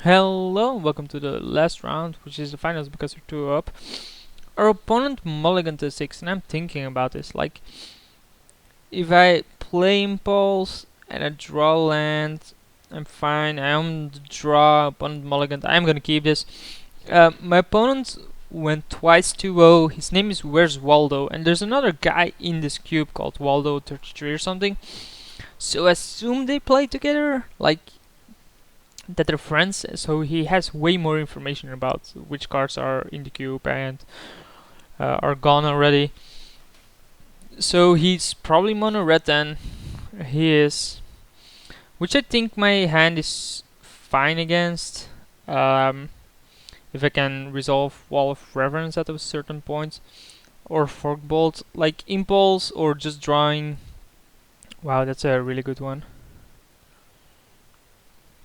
Hello, welcome to the last round, which is the finals because we're 2 up. Our opponent mulliganed to 6, and I'm thinking about this. Like, if I play Impulse and I draw land, I'm fine. I am the draw, opponent mulliganed. I'm gonna keep this. My opponent went twice 2-0. His name is Where's Waldo, and there's another guy in this cube called Waldo33 or something. So assume they play together. Like, that they're friends, so he has way more information about which cards are in the cube and are gone already. So he's probably mono red then. He is, which I think my hand is fine against. If I can resolve Wall of Reverence at a certain point, or Fork Bolt, like Impulse or just drawing. Wow, that's a really good one.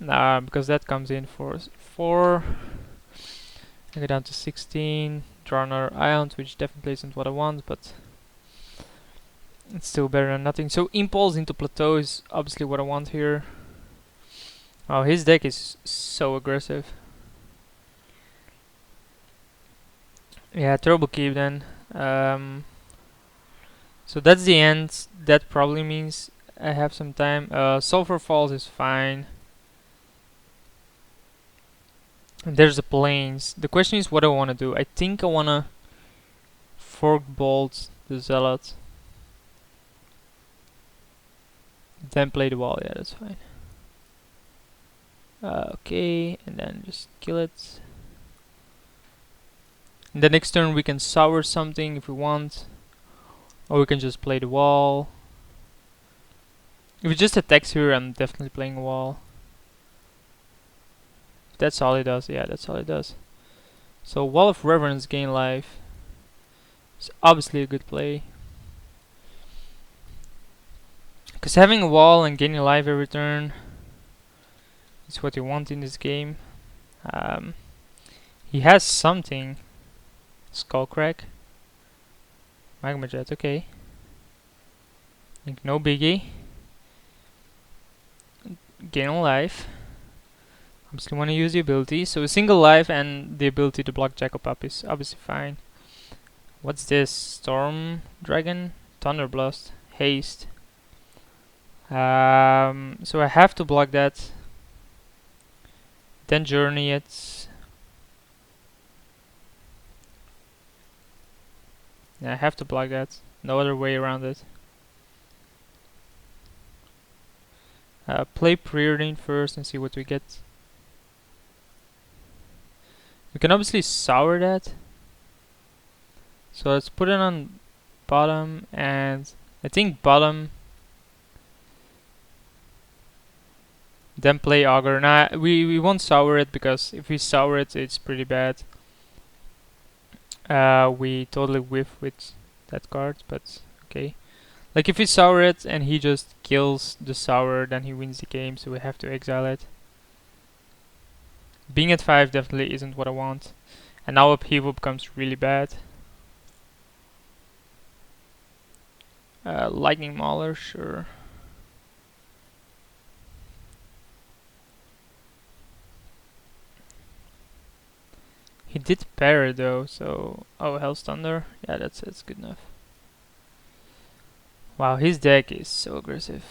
Because that comes in for 4. I go down to 16, draw another Ion, which definitely isn't what I want, but it's still better than nothing. So Impulse into Plateau is obviously what I want here. Oh, his deck is so aggressive. Yeah, Turbo Keep then. So that's the end. That probably means I have some time. Sulfur Falls is fine. And there's the Plains. The question is what I want to do. I think I want to Fork Bolt the Zealot. Then play the wall. Yeah, that's fine. Okay, and then just kill it. And the next turn we can sour something if we want. Or we can just play the wall. If it just attacks here, I'm definitely playing a wall. That's all it does. Yeah, that's all it does. So Wall of Reverence, gain life. It's obviously a good play. Because having a wall and gaining life every turn is what you want in this game. He has something. Skullcrack. Magma Jet, okay. Like no biggie. Gain a life. Obviously want to use the ability. So a single life and the ability to block Jackal Pup is obviously fine. What's this? Storm Dragon? Thunderblast. Haste. So I have to block that. Then journey it. Yeah, I have to block that. No other way around it. Play Preordain first and see what we get. We can obviously sour that. So let's put it on bottom, and I think bottom. Then play Augur. Nah, we won't sour it because if we sour it, it's pretty bad. We totally whiff with that card, but okay. Like if we sour it and he just kills the sour, then he wins the game, so we have to exile it. Being at 5 definitely isn't what I want. And now upheaval becomes really bad. Lightning Mauler, sure. He did parry though, so oh, Hell's Thunder. Yeah, that's good enough. Wow, his deck is so aggressive.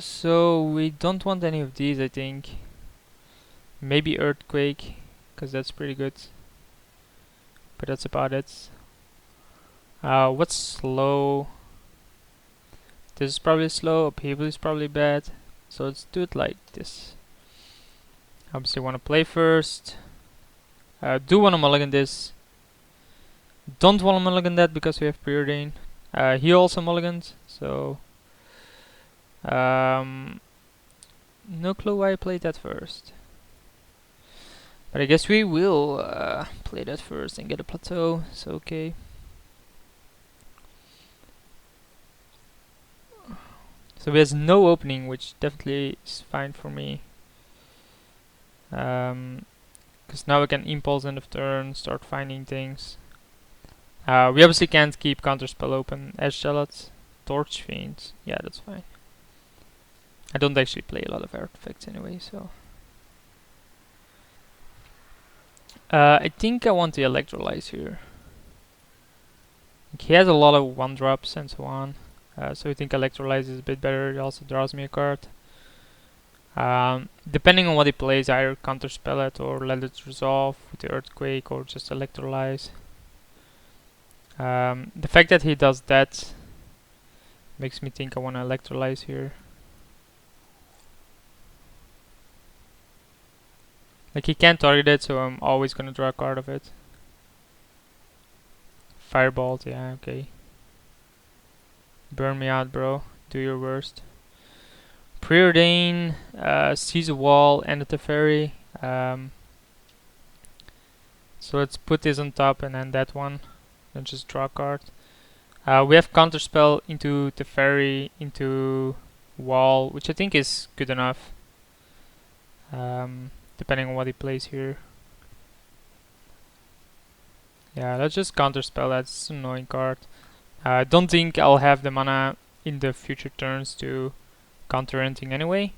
So we don't want any of these, I think. Maybe Earthquake, because that's pretty good. But that's about it. What's slow? This is probably slow. Upheaval is probably bad. So let's do it like this. Obviously want to play first. Do want to mulligan this. Don't want to mulligan that because we have Preordain. He also mulligans, so no clue why I played that first. But I guess we will play that first and get a plateau, so okay. So there's no opening, which definitely is fine for me. Because now we can impulse end of turn, start finding things. We obviously can't keep counterspell open. Edge Zealot, Torch Fiend, yeah, that's fine. I don't actually play a lot of artifacts anyway, so. I think I want to electrolyze here. He has a lot of 1-drops and so on. So I think electrolyze is a bit better. It also draws me a card. Depending on what he plays, either counterspell it or let it resolve with the earthquake or just electrolyze. The fact that he does that makes me think I want to electrolyze here. Like he can't target it, so I'm always gonna draw a card of it. Firebolt, yeah, okay. Burn me out, bro. Do your worst. Preordain, seize a wall, end at the ferry. So let's put this on top and then that one. Then just draw a card. We have counterspell into the ferry, into wall, which I think is good enough. Depending on what he plays here. Yeah, let's just counterspell that. It's an annoying card. I don't think I'll have the mana in the future turns to counter anything anyway.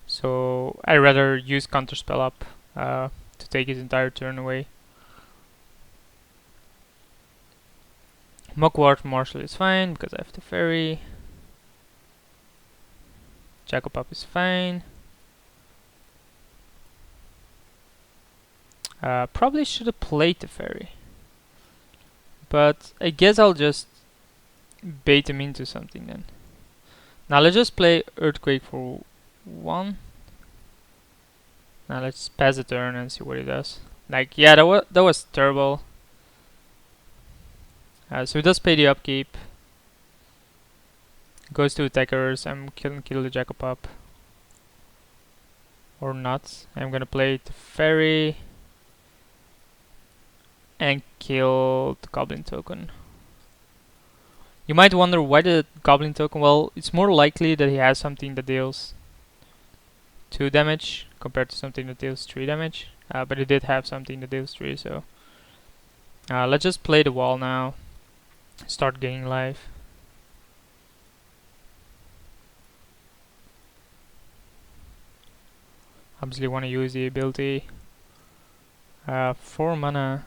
So I'd rather use counterspell up to take his entire turn away. Mugwort Marshal is fine because I have the ferry. Jackal is fine. Probably should have played the ferry. But I guess I'll just bait him into something then. Now let's just play Earthquake for 1. Now let's pass the turn and see what he does. Like, yeah, that was terrible. So he does pay the upkeep. Goes to attackers. I'm gonna kill the Jackal. Or not. I'm gonna play the Fairy. And kill the Goblin token. You might wonder why the Goblin token. Well, it's more likely that he has something that deals 2 damage compared to something that deals 3 damage. But he did have something that deals 3, so let's just play the wall now. Start gaining life. Obviously want to use the ability. 4 mana.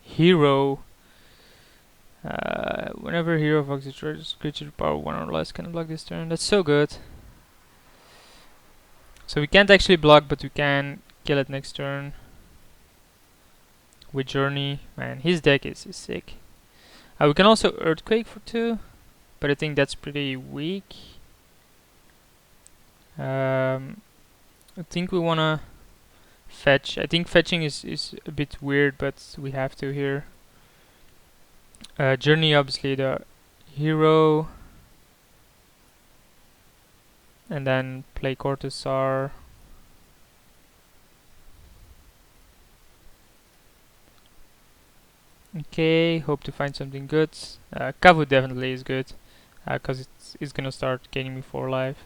Hero. Whenever hero fucks its creature power 1 or less can block this turn. That's so good. So we can't actually block, but we can kill it next turn. With Journey. Man, his deck is sick. We can also Earthquake for 2, but I think that's pretty weak. I think we wanna fetch. I think fetching is a bit weird, but we have to here. Journey, obviously the hero, and then play Cortazar. Okay, hope to find something good. Kavu definitely is good, because it's gonna start gaining me 4 life.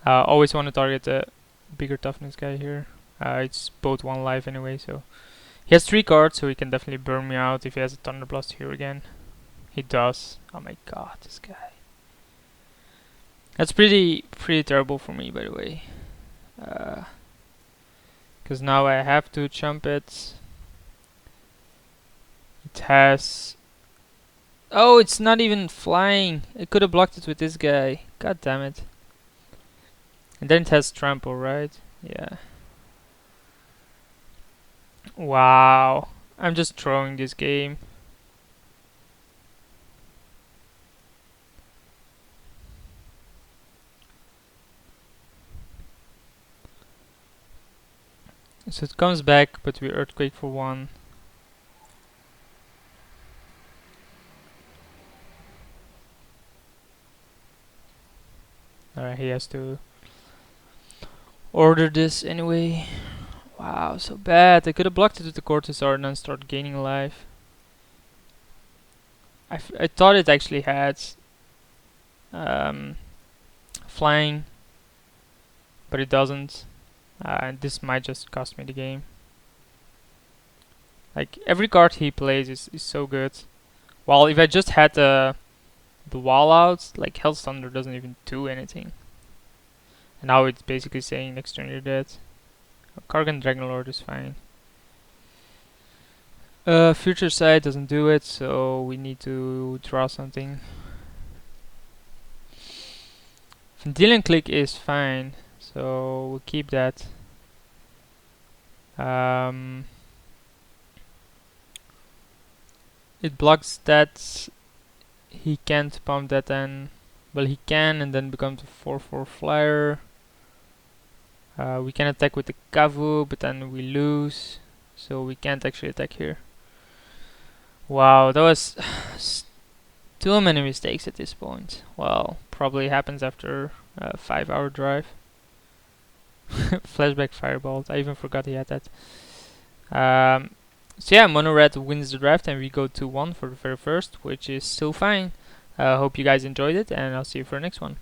Always want to target a bigger toughness guy here. It's both 1 life anyway, so he has 3 cards, so he can definitely burn me out if he has a Thunderblast here again. He does. Oh my god, this guy. That's pretty terrible for me, by the way. Because now I have to jump it. It has... Oh, it's not even flying. I could have blocked it with this guy. God damn it. And then it has trample, right? Yeah. Wow. I'm just throwing this game. So it comes back, but we Earthquake for 1. Alright, he has to order this anyway. Wow, so bad. I could have blocked it with the Cortazar and then start gaining life. I thought it actually had flying, but it doesn't. And this might just cost me the game. Like, every card he plays is so good. While if I just had the wall out, like Hell's Thunder doesn't even do anything. And now it's basically saying next turn you're dead. Kargan Dragonlord is fine. Future sight doesn't do it, so we need to draw something. Dealing click is fine, so we'll keep that. It blocks that. He can't pump that in. Well, he can, and then becomes a 4/4 flyer. We can attack with the Kavu, but then we lose, so we can't actually attack here. Wow, that was too many mistakes at this point. Well, probably happens after a 5-hour drive. Flashback Firebolt, I even forgot he had that. So yeah, Mono Red wins the draft and we go 2-1 for the very first, which is still fine. Hope you guys enjoyed it, and I'll see you for the next one.